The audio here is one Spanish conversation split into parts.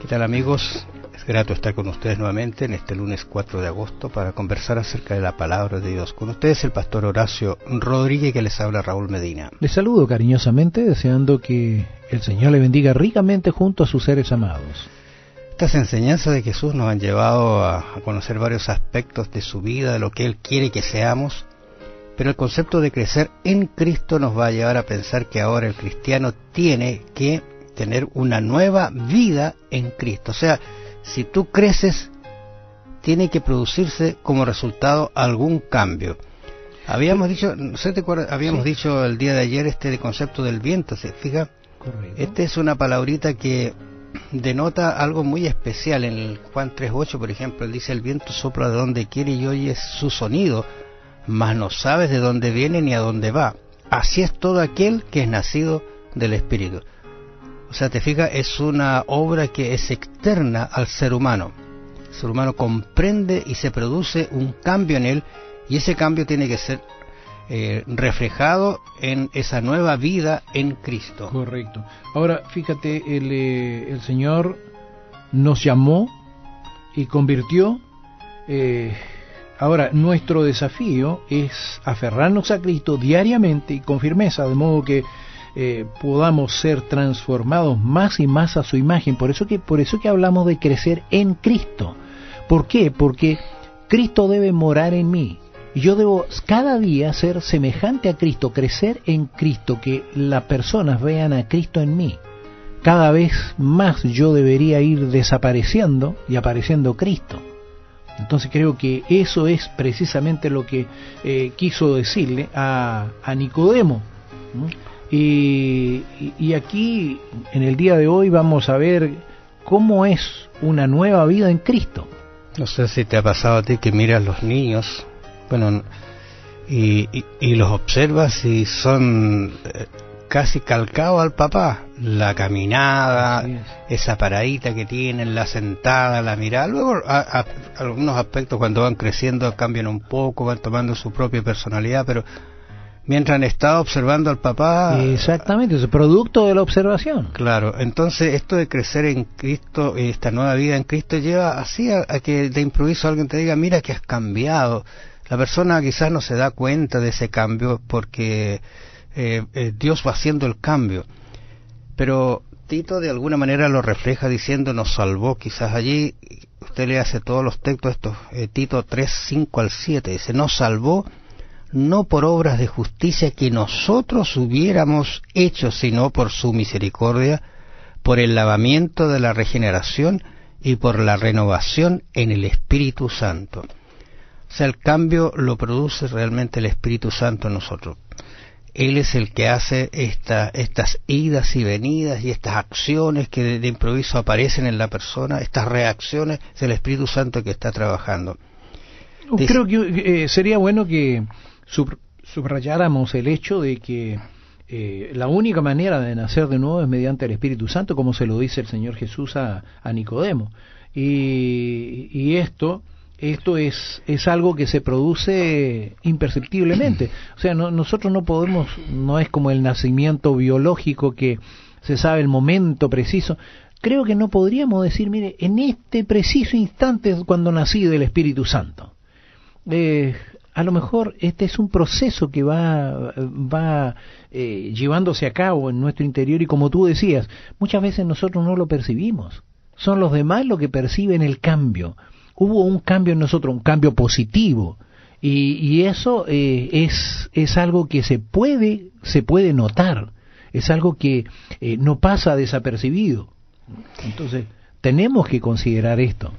¿Qué tal, amigos? Es grato estar con ustedes nuevamente en este lunes 4 de agosto para conversar acerca de la palabra de Dios. Con ustedes el pastor Horacio Rodríguez, que les habla Raúl Medina. Les saludo cariñosamente, deseando que el Señor le bendiga ricamente junto a sus seres amados. Estas enseñanzas de Jesús nos han llevado a conocer varios aspectos de su vida, de lo que Él quiere que seamos, pero el concepto de crecer en Cristo nos va a llevar a pensar que ahora el cristiano tiene que tener una nueva vida en Cristo. O sea, si tú creces, tiene que producirse como resultado algún cambio. Habíamos dicho, no sé, ¿te acuerdas? Habíamos dicho el día de ayer de concepto del viento, ¿se fija? Correcto. Esta es una palabrita que denota algo muy especial. En el Juan 3:8, por ejemplo, él dice: el viento sopla de donde quiere y oyes su sonido, mas no sabes de dónde viene ni a dónde va. Así es todo aquel que es nacido del Espíritu. O sea, te fijas, es una obra que es externa al ser humano. El ser humano comprende y se produce un cambio en él, y ese cambio tiene que ser reflejado en esa nueva vida en Cristo. Correcto. Ahora, fíjate, el Señor nos llamó y convirtió. Ahora, nuestro desafío es aferrarnos a Cristo diariamente y con firmeza, de modo que podamos ser transformados más y más a su imagen. Por eso que hablamos de crecer en Cristo. ¿Por qué? Porque Cristo debe morar en mí. Y yo debo cada día ser semejante a Cristo, crecer en Cristo, que las personas vean a Cristo en mí. Cada vez más yo debería ir desapareciendo y apareciendo Cristo. Entonces creo que eso es precisamente lo que quiso decirle a Nicodemo. Y aquí, en el día de hoy, vamos a ver cómo es una nueva vida en Cristo. No sé si te ha pasado a ti que miras los niños, bueno, y los observas y son casi calcados al papá. La caminada, esa paradita que tienen, la sentada, la mirada. Luego algunos aspectos, cuando van creciendo, cambian un poco, van tomando su propia personalidad, pero mientras han estado observando al papá... Exactamente, es producto de la observación. Claro, entonces esto de crecer en Cristo, esta nueva vida en Cristo, lleva así a que de improviso alguien te diga: mira que has cambiado. La persona quizás no se da cuenta de ese cambio porque Dios va haciendo el cambio. Pero Tito de alguna manera lo refleja diciendo: nos salvó. Quizás allí usted le hace todos los textos estos, Tito 3:5-7, dice: nos salvó no por obras de justicia que nosotros hubiéramos hecho, sino por su misericordia, por el lavamiento de la regeneración y por la renovación en el Espíritu Santo. O sea, el cambio lo produce realmente el Espíritu Santo en nosotros. Él es el que hace estas idas y venidas y estas acciones que de improviso aparecen en la persona, estas reacciones, es el Espíritu Santo que está trabajando. Creo que sería bueno que subrayáramos el hecho de que la única manera de nacer de nuevo es mediante el Espíritu Santo, como se lo dice el Señor Jesús a Nicodemo. Y esto es algo que se produce imperceptiblemente. O sea, nosotros no podemos, no es como el nacimiento biológico que se sabe el momento preciso. Creo que no podríamos decir: mire, en este preciso instante es cuando nací del Espíritu Santo. A lo mejor este es un proceso que va llevándose a cabo en nuestro interior, y como tú decías, muchas veces nosotros no lo percibimos. Son los demás los que perciben el cambio. Hubo un cambio en nosotros, un cambio positivo, y eso es algo que se puede notar, es algo que no pasa desapercibido. Entonces tenemos que considerar esto.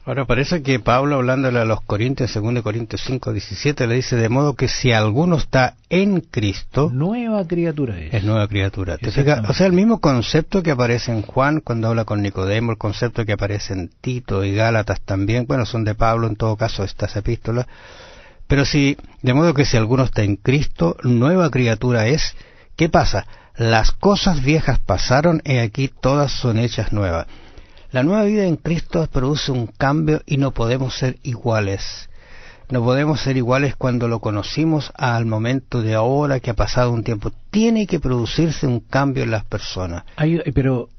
Ahora parece que Pablo, hablándole a los Corintios, 2 Corintios 5:17, le dice: de modo que si alguno está en Cristo, nueva criatura es nueva criatura. ¿Te fijas? O sea, el mismo concepto que aparece en Juan cuando habla con Nicodemo, el concepto que aparece en Tito y Gálatas también, bueno, son de Pablo en todo caso estas epístolas. Pero de modo que si alguno está en Cristo, nueva criatura es. ¿Qué pasa? Las cosas viejas pasaron, y aquí todas son hechas nuevas. La nueva vida en Cristo produce un cambio y no podemos ser iguales. No podemos ser iguales cuando lo conocimos al momento de ahora, que ha pasado un tiempo. Tiene que producirse un cambio en las personas. Pero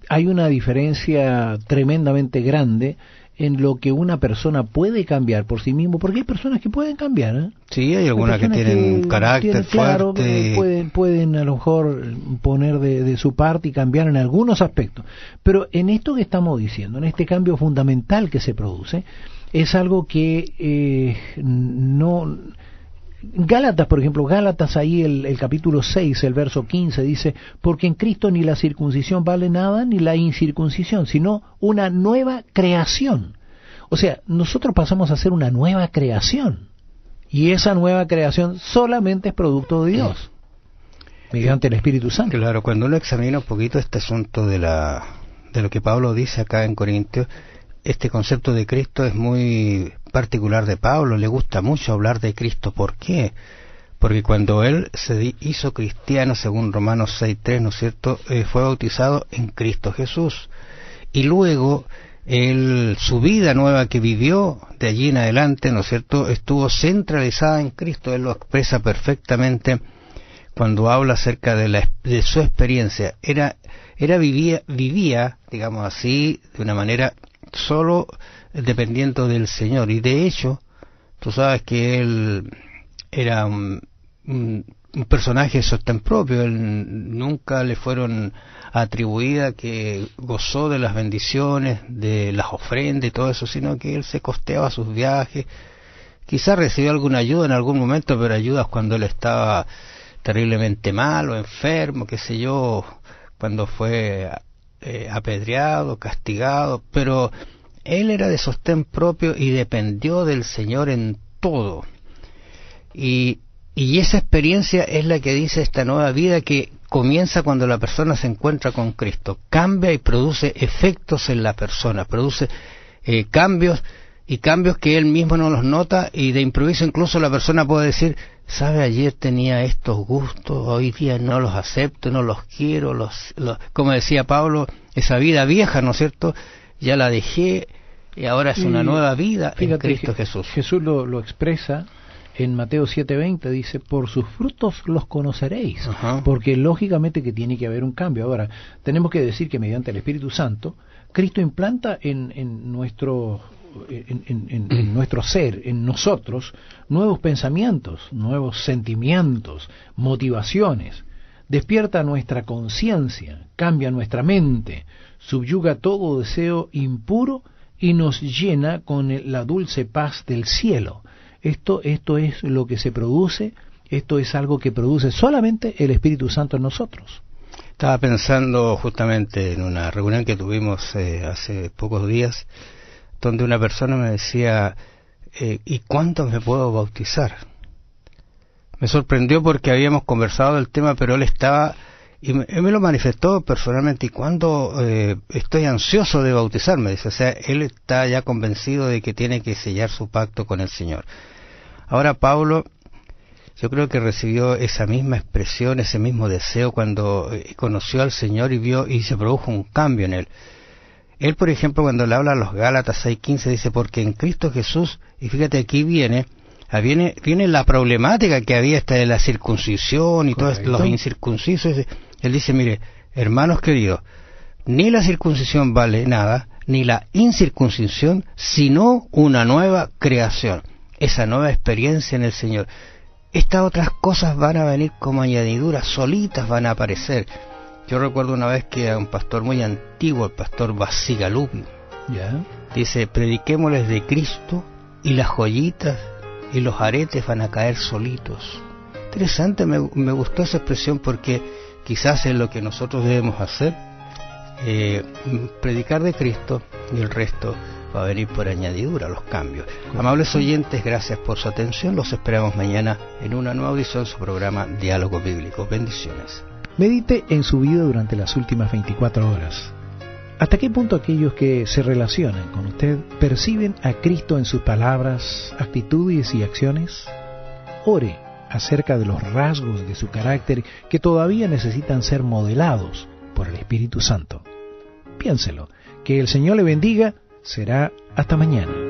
hay una diferencia tremendamente grande en lo que una persona puede cambiar por sí mismo, porque hay personas que pueden cambiar, ¿eh? Sí, hay algunas que tienen un carácter claro, fuerte. pueden a lo mejor poner de su parte y cambiar en algunos aspectos. Pero en esto que estamos diciendo, en este cambio fundamental que se produce, es algo que no... Gálatas, por ejemplo, Gálatas ahí el capítulo 6, el verso 15 dice, porque en Cristo ni la circuncisión vale nada, ni la incircuncisión, sino una nueva creación. O sea, nosotros pasamos a ser una nueva creación, y esa nueva creación solamente es producto de Dios, mediante el Espíritu Santo. Claro, cuando uno examina un poquito este asunto de lo que Pablo dice acá en Corintios, este concepto de Cristo es muy particular de Pablo, le gusta mucho hablar de Cristo. ¿Por qué? Porque cuando él se hizo cristiano, según Romanos 6:3, ¿no es cierto?, fue bautizado en Cristo Jesús. Y luego, su vida nueva que vivió de allí en adelante, ¿no es cierto?, estuvo centralizada en Cristo. Él lo expresa perfectamente cuando habla acerca de su experiencia. Vivía, digamos así, de una manera solo dependiendo del Señor, y de hecho tú sabes que él era un personaje de sostén propio. Él nunca le fueron atribuidas que gozó de las bendiciones, de las ofrendas y todo eso, sino que él se costeaba sus viajes. Quizás recibió alguna ayuda en algún momento, pero ayudas cuando él estaba terriblemente mal o enfermo, qué sé yo, cuando fue apedreado, castigado, pero él era de sostén propio y dependió del Señor en todo. Y esa experiencia es la que dice esta nueva vida que comienza cuando la persona se encuentra con Cristo. Cambia y produce efectos en la persona, produce cambios que él mismo no los nota, y de improviso incluso la persona puede decir, ¿sabe? Ayer tenía estos gustos, hoy día no los acepto, no los quiero, como decía Pablo, esa vida vieja, ¿no es cierto?, ya la dejé, y ahora es una nueva vida en Cristo Jesús. Jesús lo expresa en Mateo 7:20, dice, por sus frutos los conoceréis. Ajá. Porque lógicamente que tiene que haber un cambio. Ahora, tenemos que decir que mediante el Espíritu Santo, Cristo implanta en nuestro ser, en nosotros, nuevos pensamientos, nuevos sentimientos, motivaciones, despierta nuestra conciencia, cambia nuestra mente, subyuga todo deseo impuro y nos llena con la dulce paz del cielo. Esto es lo que se produce, esto es algo que produce solamente el Espíritu Santo en nosotros. Estaba pensando justamente en una reunión que tuvimos hace pocos días, donde una persona me decía, ¿y cuánto me puedo bautizar? Me sorprendió porque habíamos conversado del tema, pero él estaba, y me lo manifestó personalmente, ¿y cuándo estoy ansioso de bautizarme? Dice, o sea, él está ya convencido de que tiene que sellar su pacto con el Señor. Ahora Pablo, yo creo que recibió esa misma expresión, ese mismo deseo cuando conoció al Señor y vio, y se produjo un cambio en él. Él, por ejemplo, cuando le habla a los Gálatas 6:15, dice, porque en Cristo Jesús, y fíjate, aquí viene la problemática que había hasta de la circuncisión y todos los incircuncisos. Él dice, mire, hermanos queridos, ni la circuncisión vale nada, ni la incircuncisión, sino una nueva creación, esa nueva experiencia en el Señor. Estas otras cosas van a venir como añadiduras, solitas van a aparecer. Yo recuerdo una vez que a un pastor muy antiguo, el pastor Basigalupi, dice, prediquémosles de Cristo y las joyitas y los aretes van a caer solitos. Interesante, me gustó esa expresión porque quizás es lo que nosotros debemos hacer, predicar de Cristo, y el resto va a venir por añadidura, los cambios. Amables oyentes, gracias por su atención. Los esperamos mañana en una nueva audición de su programa Diálogo Bíblico. Bendiciones. Medite en su vida durante las últimas 24 horas. ¿Hasta qué punto aquellos que se relacionan con usted perciben a Cristo en sus palabras, actitudes y acciones? Ore acerca de los rasgos de su carácter que todavía necesitan ser modelados por el Espíritu Santo. Piénselo. Que el Señor le bendiga. Será hasta mañana.